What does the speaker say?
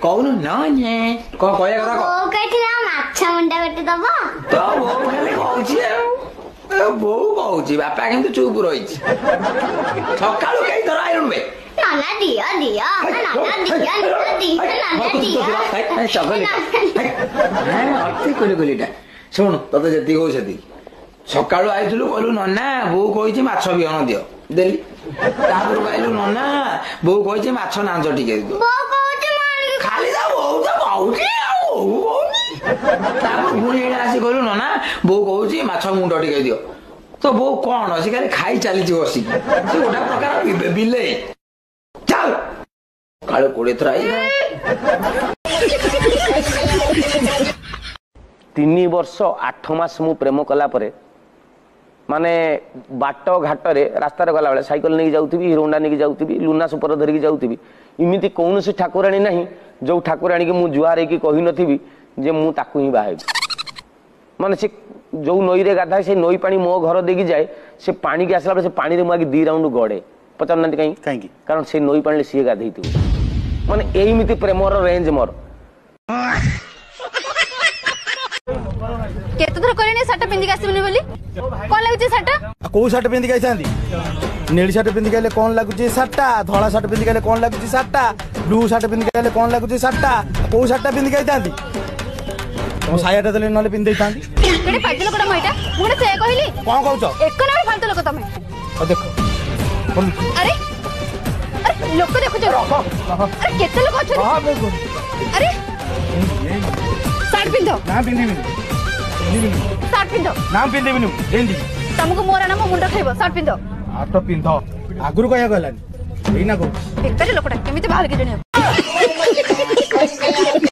कहूनु न कौन कहया कथा ओ कहथिला माछा मुंडा कटि दबो तो वो खाली कहूची बो कहूची बापा किंतु चुप रहिछि सकाळु कई धर आइरुन बे नाना दिया दिया नाना दिया नाना दिया चगली अति कोली कोलीटा शुण तते जति हो सेति सकाळु आइथिलु कहलु नन्ना बो कहिछि माछ बिहन दियो देली तापर कहलु नन्ना बो कहिछि माछ नांज टिके दियो बो कहछि मारी खाली दा बो त कहूची तापर पुणी एडा आसी कहलु नन्ना बो कहिछि माछ मुंड टिके दियो तो बो कोन से खाली खाई चली बसी से गोटा प्रकार बिले चल काले कोड़े थर आई 3 वर्ष 8 मास मु प्रेम कला परे माने बाट घाट रे रास्ता रे गला बेले साइकिल नहीं जाउथबी हीरो होंडा नहीं जाउथबी लुना सुपर धरिकी जाउथबी इमिति कौनसी ठाकुराणी नहीं जो ठाकुराणी के मु जुआर की कहि नथिबी जे मु ताकू ही बाहे माने से जो नई रे गाधा से नई पानी मो घर देकी जाए से पानी के आसला से पानी रे मु आगे 2 राउंड गड़े पचार नांती कहीं कारण से नई पानी सी गाधई थी माने एमिति प्रेमर रेंज मोर केते थर करने शर्ट पिंदी आसीबनी बोली कोन लागुची शर्ट को शर्ट पिंदी आइसांती नीली शर्ट पिंदी गले कोन लागुची शर्ट धोला शर्ट पिंदी गले कोन लागुची शर्ट ब्लू शर्ट पिंदी गले कोन लागुची शर्ट को शर्ट पिंदी आइसांती तुम सायाटा देले नले पिंदी आइसांती केडे फालतू लोकटा मइटा मुडे से कहली कोन कहउछ एक नंबर फालतू लोक तमे देखो अरे अरे लोक देखो जो अरे केते लोक अछ अरे शर्ट पिंदो ना पिंदी शर्ट पिंदो नाम पिंदी बिनु जेंदी तुमको मोरा नाम मुंडा खाइबो शर्ट पिंदो आटो पिंदो आगुरु कहया गलानी एई ना को एकटा लोकटा केमिति बाहर के जणी